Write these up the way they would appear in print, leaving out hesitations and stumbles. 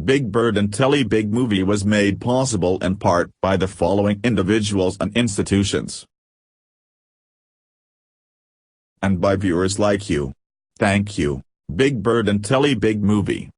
Big Bird and Telly Big Movie was made possible in part by the following individuals and institutions. And by viewers like you. Thank you, Big Bird and Telly Big Movie.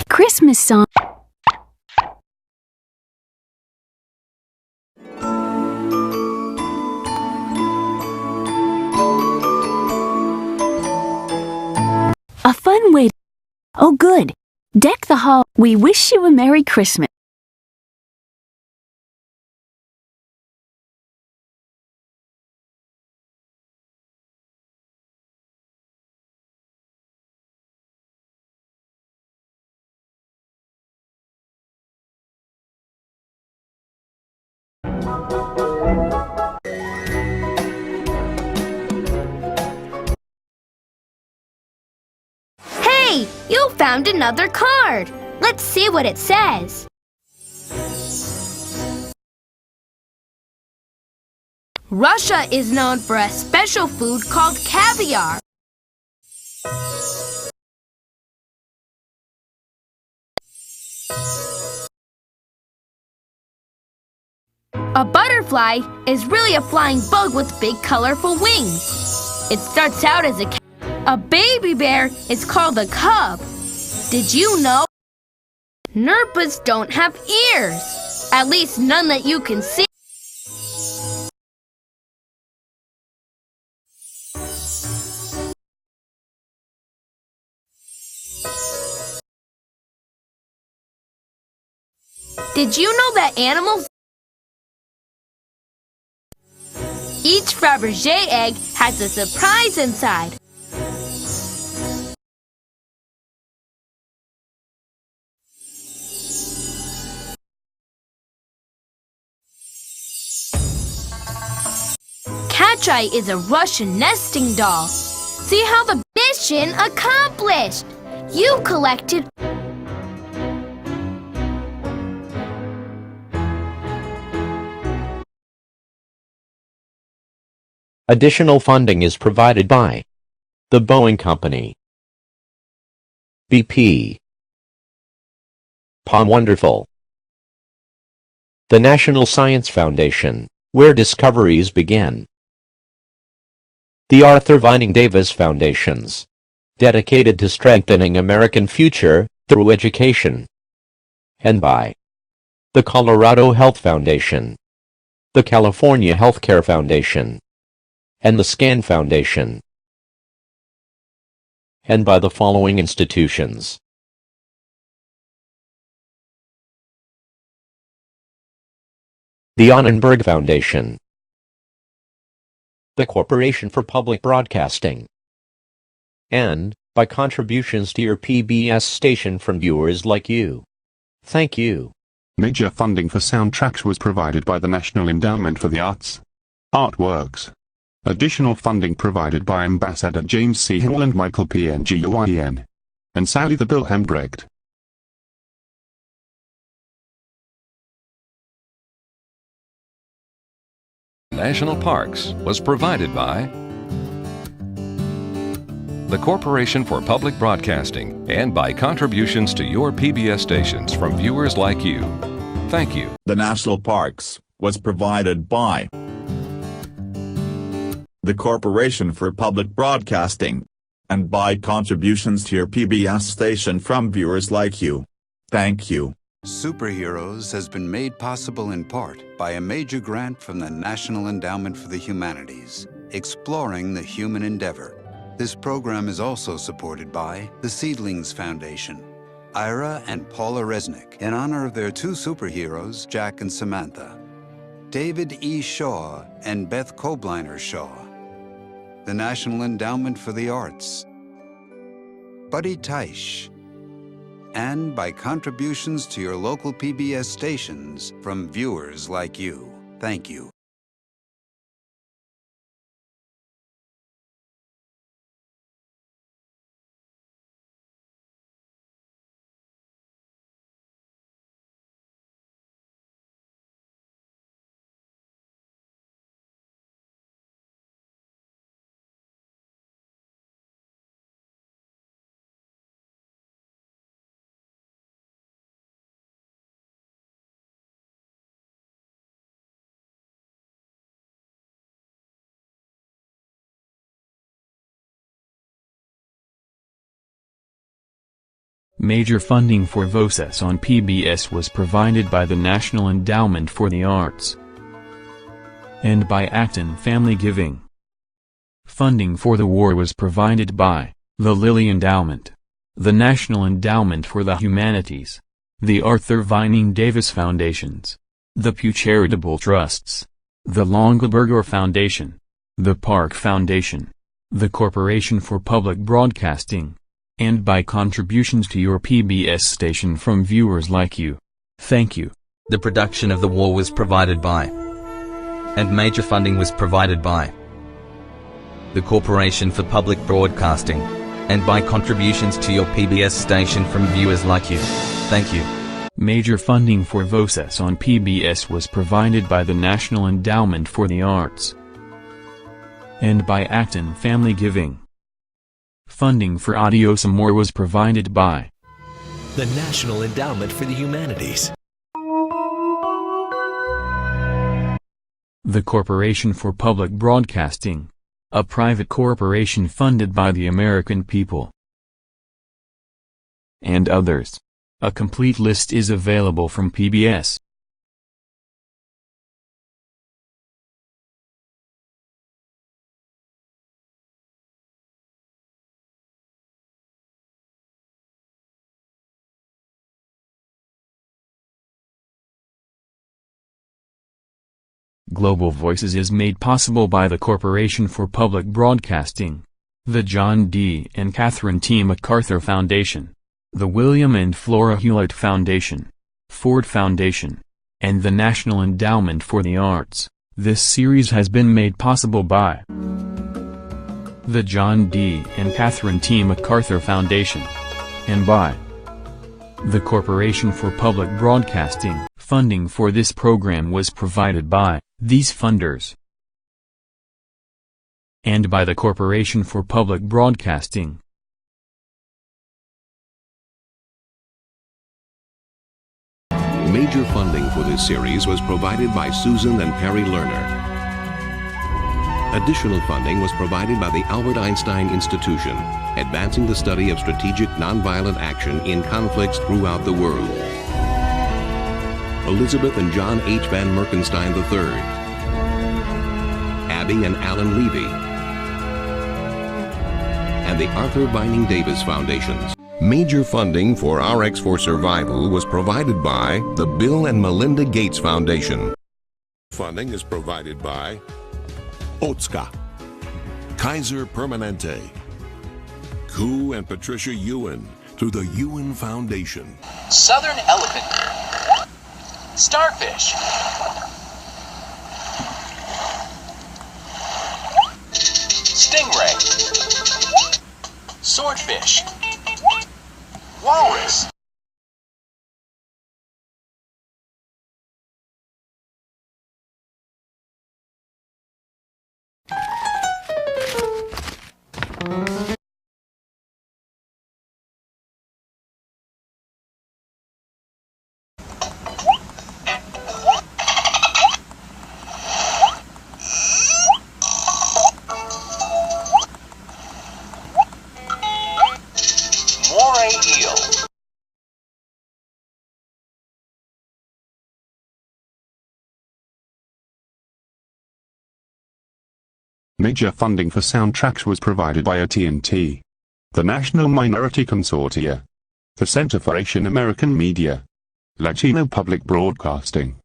Christmas song. A fun way. Oh good. Deck the hall. We wish you a Merry Christmas. Hey, you found another card. Let's see what it says. Russia is known for a special food called caviar. A butterfly is really a flying bug with big colorful wings. It starts out as a baby bear is called a cub. Did you know? Nerpas don't have ears. At least none that you can see. Did you know that animals? Each Fabergé egg has a surprise inside. Catch-eye is a Russian nesting doll. See how the mission accomplished. You collected Additional funding is provided by the Boeing Company, BP, Palm Wonderful, the National Science Foundation, where discoveries begin, the Arthur Vining Davis Foundations, dedicated to strengthening American future through education, and by the Colorado Health Foundation, the California Healthcare Foundation, and the SCAN Foundation, and by the following institutions: the Annenberg Foundation, the Corporation for Public Broadcasting, and by contributions to your PBS station from viewers like you. Thank you. Major funding for soundtracks was provided by the National Endowment for the Arts. Artworks. Additional funding provided by Ambassador James C. Hill and Michael P. Nguyen. And Sally the Bill Hambrecht. National Parks was provided by the Corporation for Public Broadcasting and by contributions to your PBS stations from viewers like you. Thank you. The National Parks was provided by the Corporation for Public Broadcasting and by contributions to your PBS station from viewers like you. Thank you. Superheroes has been made possible in part by a major grant from the National Endowment for the Humanities, exploring the human endeavor. This program is also supported by the Seedlings Foundation, Ira and Paula Resnick, in honor of their two superheroes, Jack and Samantha, David E. Shaw and Beth Kobliner Shaw, the National Endowment for the Arts, Buddy Teisch, and by contributions to your local PBS stations from viewers like you. Thank you. Major funding for VOCES on PBS was provided by the National Endowment for the Arts and by Acton Family Giving. Funding for the war was provided by the Lilly Endowment, the National Endowment for the Humanities, the Arthur Vining Davis Foundations, the Pew Charitable Trusts, the Longaberger Foundation, the Park Foundation, the Corporation for Public Broadcasting, and by contributions to your PBS station from viewers like you. Thank you. The production of the war was provided by, and major funding was provided by, the Corporation for Public Broadcasting, and by contributions to your PBS station from viewers like you. Thank you. Major funding for VOCES on PBS was provided by the National Endowment for the Arts and by Acton Family Giving. Funding for Audio Some More was provided by the National Endowment for the Humanities, the Corporation for Public Broadcasting, a private corporation funded by the American people, and others. A complete list is available from PBS. Global Voices is made possible by the Corporation for Public Broadcasting, the John D. and Catherine T. MacArthur Foundation, the William and Flora Hewlett Foundation, Ford Foundation, and the National Endowment for the Arts. This series has been made possible by the John D. and Catherine T. MacArthur Foundation, and by the Corporation for Public Broadcasting. Funding for this program was provided by these funders and by the Corporation for Public Broadcasting. Major funding for this series was provided by Susan and Perry Lerner. Additional funding was provided by the Albert Einstein Institution, advancing the study of strategic nonviolent action in conflicts throughout the world. Elizabeth and John H. Van Merkenstein III, Abby and Alan Levy, and the Arthur Vining Davis Foundations. Major funding for RX for Survival was provided by the Bill and Melinda Gates Foundation. Funding is provided by Otska, Kaiser Permanente, Koo and Patricia Ewan through the Ewan Foundation. Southern Elephant Group, Starfish, Stingray, Swordfish, Walrus, Moray eel, Major funding for soundtracks was provided by AT&T, the National Minority Consortia, the Center for Asian American Media, Latino Public Broadcasting,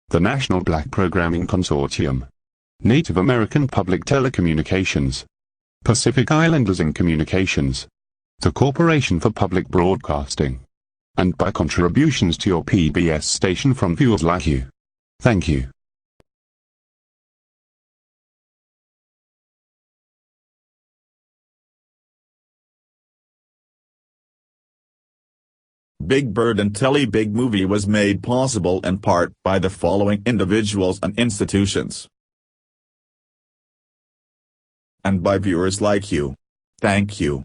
the National Black Programming Consortium, Native American Public Telecommunications, Pacific Islanders in Communications, the Corporation for Public Broadcasting, and by contributions to your PBS station from viewers like you. Thank you. Big Bird and Telly Big Movie was made possible in part by the following individuals and institutions, and by viewers like you. Thank you.